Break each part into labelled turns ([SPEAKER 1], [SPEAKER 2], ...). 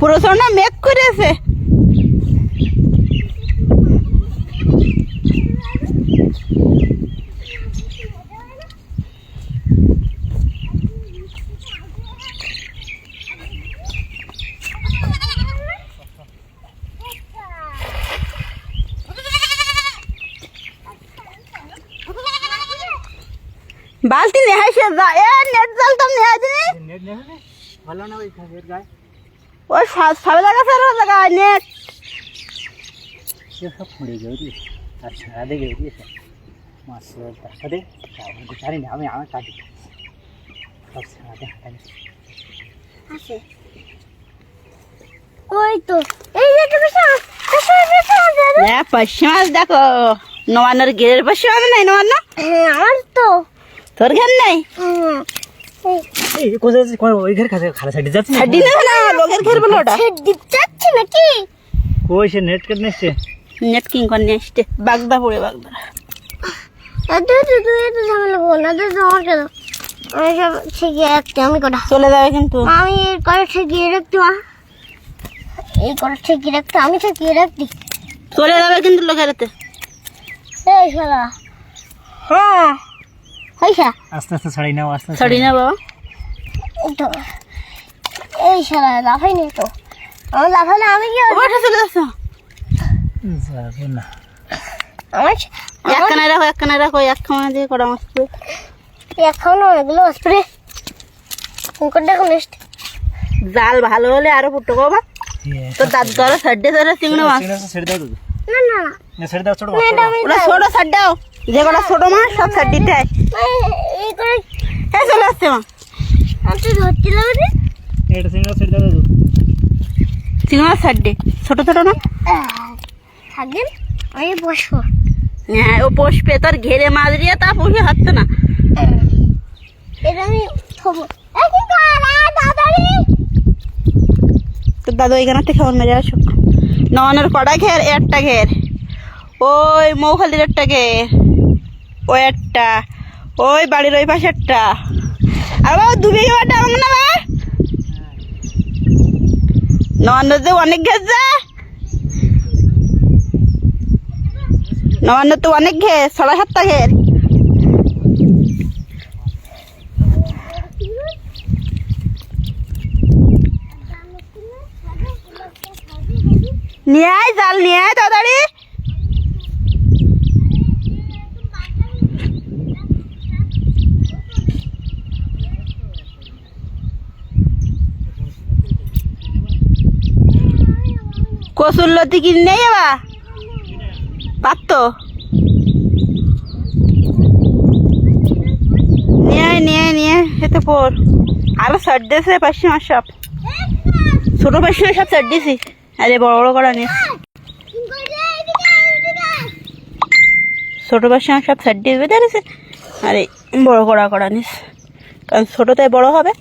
[SPEAKER 1] প্রচন্ড মেঘ করেছে। বালতি নিয়ে আসে যা, এ নেট জালতাম নিয়ে আসিনি।
[SPEAKER 2] নেট নেই ভালো না ওই খাবের গায়
[SPEAKER 1] ওই সাবে লাগাছে আর লাগায় নেট
[SPEAKER 2] সে সব পড়ে গেছে আর সারা দেখে দিয়েছে মাছ তারপরে জানি না আমি আমার কাটি সব সারাতে হাঁটানি
[SPEAKER 3] আছে ওই তো এই যে তুমি
[SPEAKER 1] হ্যাঁ পাশে মাছ দেখো, নবান্নর ঘেরের পাশে মাছ নাই। নবান্ন
[SPEAKER 3] আমার তো
[SPEAKER 1] তোর ঘের নাই?
[SPEAKER 2] এই কোথায় যাচ্ছে ওই ঘর কাছে খালা সাইডে যাচ্ছে না
[SPEAKER 1] ছাড়ি না না, লোকের ঘের বলো ওটা।
[SPEAKER 3] দিক যাচ্ছে নাকি?
[SPEAKER 2] কই সে নেট কেটে নিচ্ছে
[SPEAKER 1] নেট কিং করে নিয়ে আসতে বাগদা পড়ে বাগদা।
[SPEAKER 3] তুই তো ঝামেলা বল না, তুই আমার কেন? আমি সব শিখিয়ে রাখতে, আমি কটা
[SPEAKER 1] চলে যাবে কিন্তু।
[SPEAKER 3] আমি এই কটা শিখিয়ে রাখতে, মা এই কটা শিখিয়ে রাখতে, আমি শিখিয়ে রাখতি।
[SPEAKER 1] চলে যাবে কিন্তু লোকের হাতে।
[SPEAKER 3] এই শালা, হ্যাঁ হইসা
[SPEAKER 2] আস্তে আস্তে ছাড়ি নাও আস্তে আস্তে
[SPEAKER 1] ছাড়ি না বাবা।
[SPEAKER 3] এই তো এই শালা লাফাই নি তো, আমি লাফালে আমি কি
[SPEAKER 1] ওটা চলে যাচ্ছে।
[SPEAKER 2] যাবে না
[SPEAKER 3] আমার
[SPEAKER 1] একখানায় রাখো, একখানায় রাখো, একখানা দিয়ে করা মাছ পড়ে।
[SPEAKER 3] এখনো এগুলো স্প্রে কোনটা কোন
[SPEAKER 1] জাল ভালো হলে আরো ফুটো বাবা। তো দাঁত ধরো সাইডে ধরো চিংড়ি মাছ।
[SPEAKER 2] ছেড়ে দাও তো
[SPEAKER 3] না না
[SPEAKER 2] না ছেড়ে দাও ছোট মাছ
[SPEAKER 3] এটা আমি
[SPEAKER 1] ওটা ছোট সাইড দাও, যে কটা ছোট মাছ সব সাইড দিতে হয়।
[SPEAKER 3] এই করে
[SPEAKER 1] হ্যাঁ চলে আসছে মা।
[SPEAKER 3] আমি তো ধরছিলাম রে।
[SPEAKER 2] এটা সিঙ্গেল ছেড়ে দাও তো
[SPEAKER 1] চিংড়ি মাছ সাইড দে, ছোট ছোট না।
[SPEAKER 3] থাকবেন আমি বসবো।
[SPEAKER 1] হ্যাঁ ও পোষবে, তোর ঘেরে মাছ দিয়ে তা পোষে হচ্ছে না।
[SPEAKER 3] এটা আমি থবো। এই কি করা দাদারি?
[SPEAKER 1] তো দাদু এখানে থেকে খাবার মেরে আসুক। ননের কটা ঘের, একটা ঘের, ওই মৌখালির একটা ঘের, ওই একটা, ওই বাড়ির ওই পাশে একটা, আর বাবা দু বিঘে বাটা আমার না বাবা। নবান্নর তো অনেক ঘের যা, নবান্নর তো অনেক ঘের, 6-7টা ঘের। নিয়ে আয় জাল, নিয়ে আয় তাড়াতাড়ি। কসুর লতি কিনে নেই যাবা পারত। নিয়ে আয় নিয়ে আয় নিয়ে এতে পর আরো সার দিয়েছে পাঁচশো মাস সব ছোট পাঁচশো সব সার দিয়েছি। আরে বড় বড় করা নিয়ে ছোট পাঁচশো সব সার দিয়ে বেঁধেছে। আরে বড় করা নিস, কারণ ছোটটাই বড় হবে।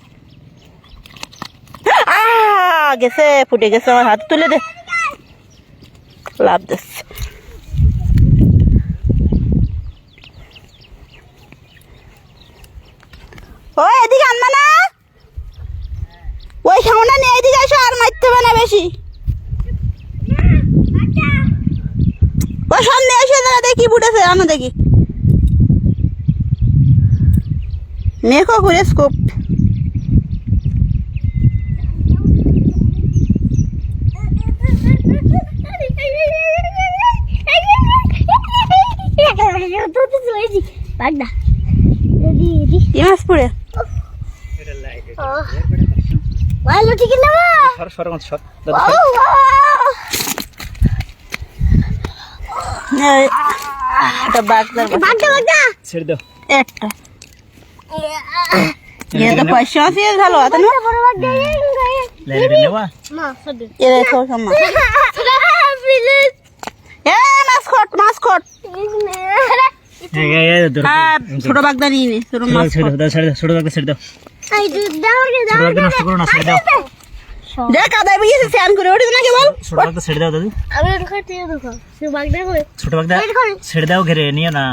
[SPEAKER 1] গেছে, ফুটে গেছে, আমার হাত তুলে দে, লাভ দিচ্ছে। ওই এদিকে আনবা না, ওই সামনে নিয়ে এদিকে আসো, আর মারতে হবে না বেশি। ওই সামনে এসে দেখি ফুটেছে, আনো দেখি। মেঘও ঘুরে স্কোপ। কি মাছ পড়ে
[SPEAKER 3] ভালো ঠিক না
[SPEAKER 2] সর
[SPEAKER 1] এটা বাগদার
[SPEAKER 3] বাগদা
[SPEAKER 2] ছেড়ে দাও
[SPEAKER 1] একটা ये तो पैसा से झालो आता ना
[SPEAKER 3] বড় বাগদা
[SPEAKER 2] লেরে নেবা
[SPEAKER 3] মা সদ
[SPEAKER 1] ये देखो सम्मा
[SPEAKER 3] প্লিজ
[SPEAKER 1] ए मास खोट
[SPEAKER 2] এই ধরো
[SPEAKER 1] हां छोटा बागदा नहीं ने छोटा मास
[SPEAKER 2] ছেড়ে দাও ছোট বাগদা ছেড়ে দাও
[SPEAKER 3] এই দুধ দাও রে
[SPEAKER 2] ছোট বাগদা নষ্ট করো না ছেড়ে দাও
[SPEAKER 1] দেখ আদা বিয়ে से স্যান করে ওঠে না কেবল
[SPEAKER 2] ছোট বাগদা ছেড়ে দাও দাদু
[SPEAKER 3] আমি দেখো তুই দেখো তুই বাগদা কই
[SPEAKER 2] ছোট বাগদা ছেড়ে দাও ঘেরে নিও না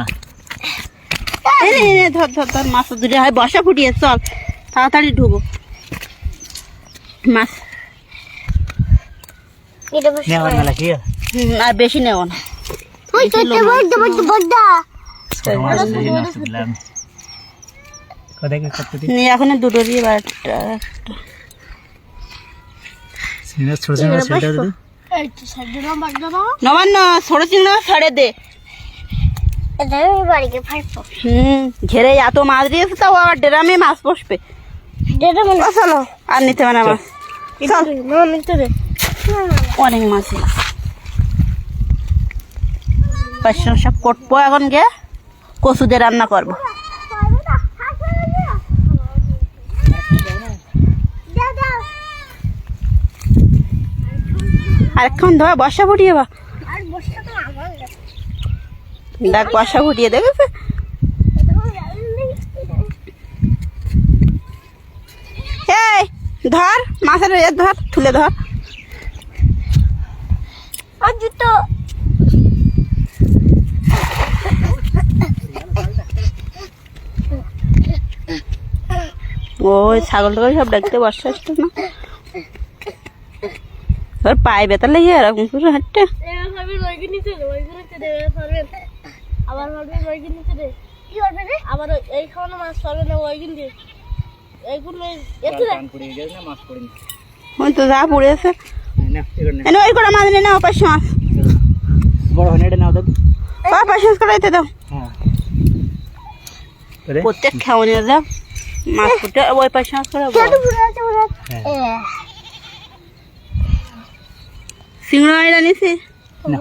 [SPEAKER 1] এনে ধর মাছ দুটো হয় বসা ফুটিয়ে চল তাড়াতাড়ি ঢুকো মাছ
[SPEAKER 3] এটা বসে
[SPEAKER 2] নেওয়ার মেলা কি আছে?
[SPEAKER 1] আর বেশি নেব না।
[SPEAKER 3] ওই তো বড়
[SPEAKER 2] ছোট মাছ এই নষ্ট দিলাম কোথায় কি কত দিন
[SPEAKER 1] এখন দুটো দিয়ে বারটা
[SPEAKER 2] সিনা ছোট ছোট মাছ ছেড়ে দাও
[SPEAKER 3] এই তো সাইডে লম্বা দাও
[SPEAKER 1] নবান্ন ছোট চিংড়ি ছাড়ে দে।
[SPEAKER 3] এটা আমি বাড়িতে ফাইবো
[SPEAKER 1] ঘেরে এত মাছ দিয়েছে তাও আবার ড্রামে মাছ বসবে।
[SPEAKER 3] এটা মনে
[SPEAKER 1] ও চলো আর নিতে পারে মাছ, চল
[SPEAKER 3] না নিতে দে
[SPEAKER 1] অনেক মাছ পাঁচশো সব কটবো এখন গে কচু দিয়ে রান্না করবো। আরেকক্ষণ ধর বর্ষা ফুটিয়ে বা
[SPEAKER 3] আর বসে তো আমার
[SPEAKER 1] দেখ বর্ষা ফুটিয়ে দেখেছে। এই ধর মাছের ধর তুলে ধর।
[SPEAKER 3] আর জুতো
[SPEAKER 1] ওই ছাগল টাগল সব ডাকতে বর্ষা আসতো না, তোর পায়ে ব্যথা লেগে এরকম করে হাঁটতে।
[SPEAKER 3] আবার নিচে দে কি করবে রে আবার এই খাওয়ানো মাছ পাবে না ওই কিন্তু এইগুলো এতে
[SPEAKER 2] কান পড়ে গেছে না মাছ পড়েনি
[SPEAKER 1] ওই তো যা পড়েছে
[SPEAKER 2] না এগুলো না
[SPEAKER 1] এনে ওই করে মাছ নিয়ে নাও পাঁচশো মাছ,
[SPEAKER 2] বড় হয় না এটা নাও দাও
[SPEAKER 1] পাঁচশো মাছ করাইতে দাও।
[SPEAKER 2] হ্যাঁ করে
[SPEAKER 1] প্রত্যেক খাওয়া নিয়ে যাও মাছ ফুটে ওই পাঁচশো মাছ করে
[SPEAKER 2] হ্যাঁ
[SPEAKER 1] সিংড়া নিছি
[SPEAKER 2] না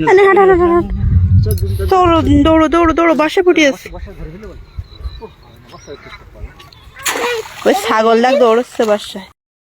[SPEAKER 1] হাট হাট হাট হাট দৌড়ো দৌড়ো দৌড়ো দৌড়ো বর্ষা ফুটিয়েছে।
[SPEAKER 2] বসা ধরে ফেলে বল
[SPEAKER 1] ওই ছাগল ডাক দৌড়চ্ছে বর্ষায়।